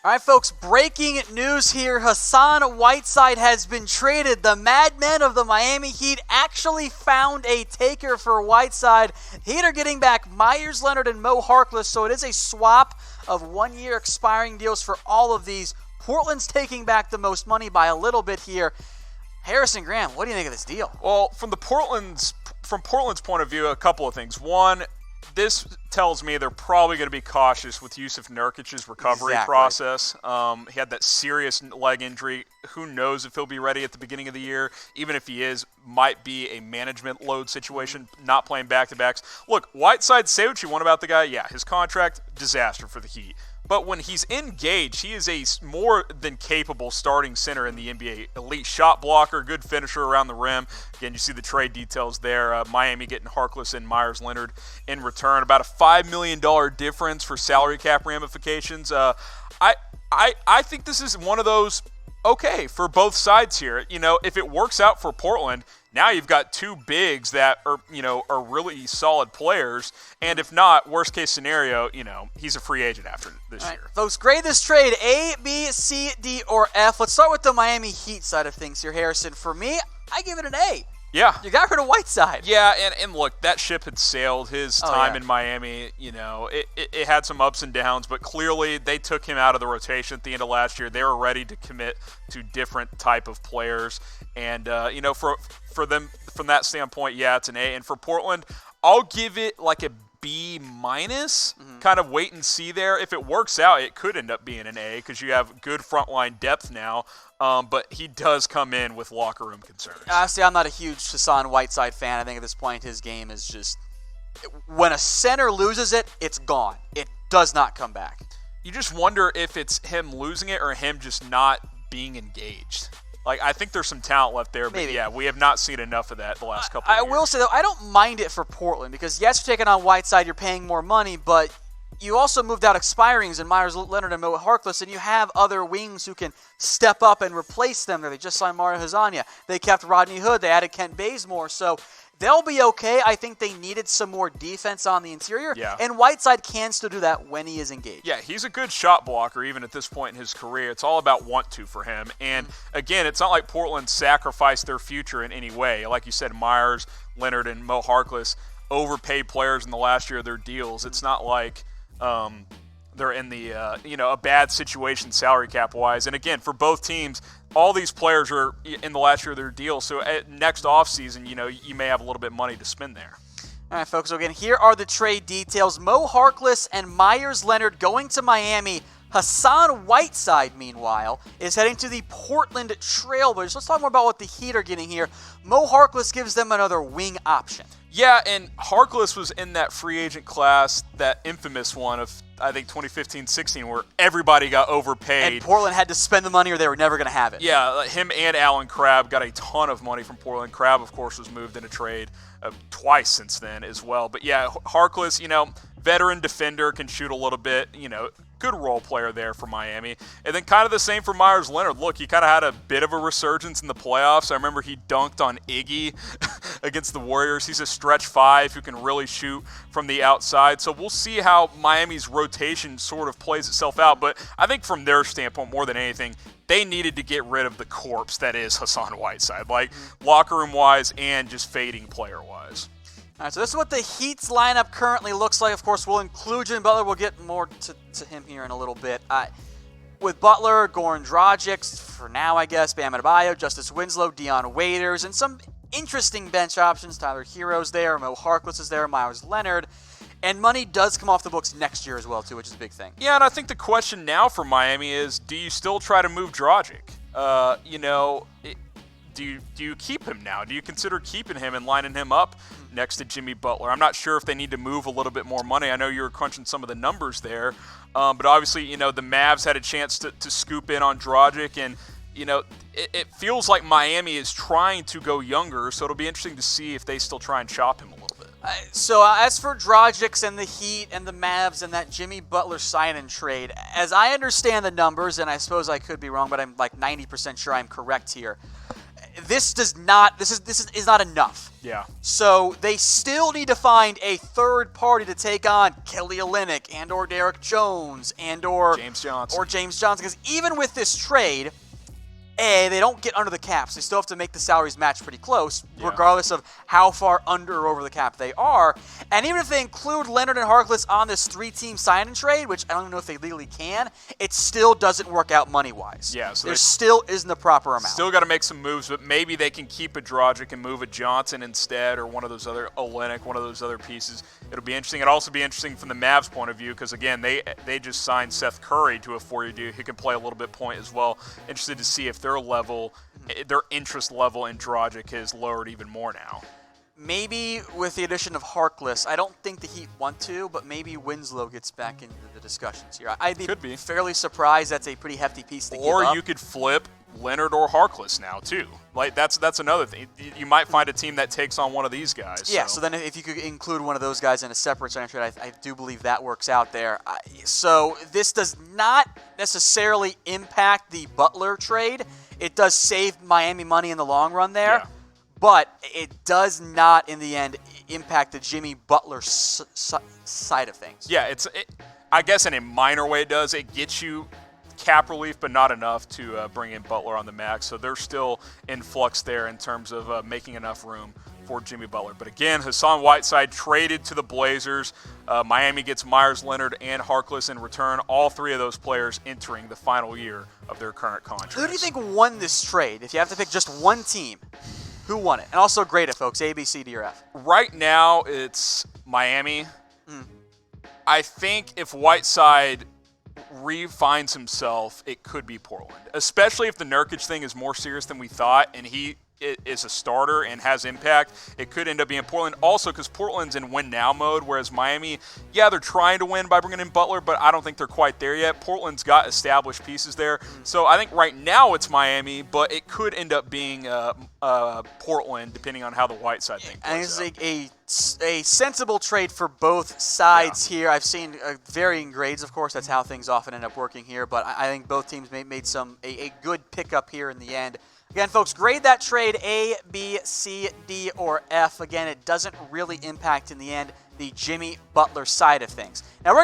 All right, folks, breaking news here. Hassan Whiteside has been traded. The madmen of the Miami Heat actually found a taker for Whiteside. Heat are getting back Meyers Leonard and Harkless, so it is a swap of one-year expiring deals for all of these. Portland's taking back the most money by a little bit here. Harrison Graham, what do you think of this deal? Well, from Portland's point of view, a couple of things. One, this tells me they're probably going to be cautious with Jusuf Nurkic's recovery process. He had that serious leg injury. Who knows if he'll be ready at the beginning of the year? Even if he is, might be a management load situation, not playing back-to-backs. Look, Whiteside, say what you want about the guy. Yeah, his contract, disaster for the Heat. But when he's engaged, he is a more than capable starting center in the NBA. Elite shot blocker, good finisher around the rim. Again, you see the trade details there. Miami getting Harkless and Meyers Leonard in return. About a $5 million difference for salary cap ramifications. I think this is one of those okay for both sides here. You know, if it works out for Portland, now you've got two bigs that are really solid players, and if not, worst case scenario, he's a free agent after this year. Folks, grade this trade A, B, C, D, or F. Let's start with the Miami Heat side of things here, Harrison. For me, I give it an A. Yeah. You got rid of Whiteside. Yeah, and look, that ship had sailed. His time in Miami, it had some ups and downs, but clearly they took him out of the rotation at the end of last year. They were ready to commit to different type of players. And, for them, from that standpoint, yeah, it's an A. And for Portland, I'll give it like a B-, kind of wait and see there. If it works out, it could end up being an A because you have good frontline depth now. But he does come in with locker room concerns. Honestly, I'm not a huge Hassan Whiteside fan. I think at this point his game is just – when a center loses it, it's gone. It does not come back. You just wonder if it's him losing it or him just not being engaged. Like, I think there's some talent left there, but Maybe. Yeah, we have not seen enough of that the last couple of years. I will say, though, I don't mind it for Portland because, yes, you're taking on Whiteside, you're paying more money, but you also moved out expirings in Meyers Leonard and Harkless, and you have other wings who can step up and replace them. They just signed Mario Hezonja. They kept Rodney Hood. They added Kent Bazemore. So they'll be okay. I think they needed some more defense on the interior. Yeah. And Whiteside can still do that when he is engaged. Yeah, he's a good shot blocker even at this point in his career. It's all about want to for him. And, again, it's not like Portland sacrificed their future in any way. Like you said, Meyers, Leonard, and Harkless overpaid players in the last year of their deals. It's not like they're in the a bad situation salary cap wise. And again, for both teams, all these players are in the last year of their deal. So next offseason, you may have a little bit of money to spend there. All right, folks. So again, here are the trade details. Harkless and Meyers Leonard going to Miami. Hassan Whiteside, meanwhile, is heading to the Portland Trailblazers. Let's talk more about what the Heat are getting here. Harkless gives them another wing option. Yeah, and Harkless was in that free agent class, that infamous one of, I think, 2015-16, where everybody got overpaid. And Portland had to spend the money or they were never going to have it. Yeah, him and Alan Crabb got a ton of money from Portland. Crabb, of course, was moved in a trade twice since then as well. But yeah, Harkless, veteran defender, can shoot a little bit, good role player there for Miami. And then kind of the same for Meyers Leonard. Look, he kind of had a bit of a resurgence in the playoffs. I remember he dunked on Iggy against the Warriors. He's a stretch five who can really shoot from the outside. So we'll see how Miami's rotation sort of plays itself out. But I think from their standpoint, more than anything, they needed to get rid of the corpse that is Hassan Whiteside, like locker room-wise and just fading player-wise. All right, so this is what the Heat's lineup currently looks like. Of course, we'll include Jimmy Butler. We'll get more to him here in a little bit. With Butler, Goran Dragic, for now, I guess, Bam Adebayo, Justice Winslow, Dion Waiters, and some interesting bench options. Tyler Hero's there, Harkless is there, Meyers Leonard. And money does come off the books next year as well, too, which is a big thing. Yeah, and I think the question now for Miami is, do you still try to move Dragic? Do you keep him now? Do you consider keeping him and lining him up next to Jimmy Butler? I'm not sure if they need to move a little bit more money. I know you were crunching some of the numbers there, but obviously, the Mavs had a chance to scoop in on Dragic, and it feels like Miami is trying to go younger, so it'll be interesting to see if they still try and chop him a little bit. So as for Dragic and the Heat and the Mavs and that Jimmy Butler sign-in trade, as I understand the numbers, and I suppose I could be wrong, but I'm like 90% sure I'm correct here, this is not enough. Yeah. So they still need to find a third party to take on Kelly Olynyk and or Derek Jones and or James Johnson. Because even with this trade, they don't get under the caps. They still have to make the salaries match pretty close, regardless of how far under or over the cap they are. And even if they include Leonard and Harkless on this 3-team sign-and trade, which I don't even know if they legally can, it still doesn't work out money-wise. Yeah, so there still isn't a proper amount. Still got to make some moves, but maybe they can keep a Dragic and move a Johnson instead, or one of those other Olynyk, one of those other pieces. It'll be interesting. It'll also be interesting from the Mavs' point of view, because again, they just signed Seth Curry to a 4-year deal. He can play a little bit point as well. Interested to see if their interest level in Dragic has lowered even more now. Maybe with the addition of Harkless, I don't think the Heat want to, but maybe Winslow gets back into the discussions here. I'd be fairly surprised. That's a pretty hefty piece to give up. Or you could flip Leonard or Harkless now too. Like that's another thing. You might find a team that takes on one of these guys. Yeah. So then, if you could include one of those guys in a separate sign trade, I do believe that works out there. So this does not necessarily impact the Butler trade. It does save Miami money in the long run there. Yeah. But it does not, in the end, impact the Jimmy Butler side of things. Yeah, I guess in a minor way it does. It gets you cap relief, but not enough to bring in Butler on the max. So they're still in flux there in terms of making enough room for Jimmy Butler. But again, Hassan Whiteside traded to the Blazers. Miami gets Meyers Leonard and Harkless in return. All three of those players entering the final year of their current contracts. Who do you think won this trade? If you have to pick just one team, who won it? And also grade it, folks. A, B, C, D, or F. Right now, it's Miami. I think if Whiteside refines himself, it could be Portland, especially if the Nurkic thing is more serious than we thought and he is a starter and has impact. It could end up being Portland also because Portland's in win-now mode, whereas Miami, they're trying to win by bringing in Butler, but I don't think they're quite there yet. Portland's got established pieces there. So I think right now it's Miami, but it could end up being Portland depending on how the Whiteside thing plays out. It's a sensible trade for both sides here. I've seen varying grades, of course. That's how things often end up working here, but I think both teams made a good pickup here in the end. Again, folks, grade that trade A, B, C, D, or F. Again, it doesn't really impact in the end the Jimmy Butler side of things. Now we're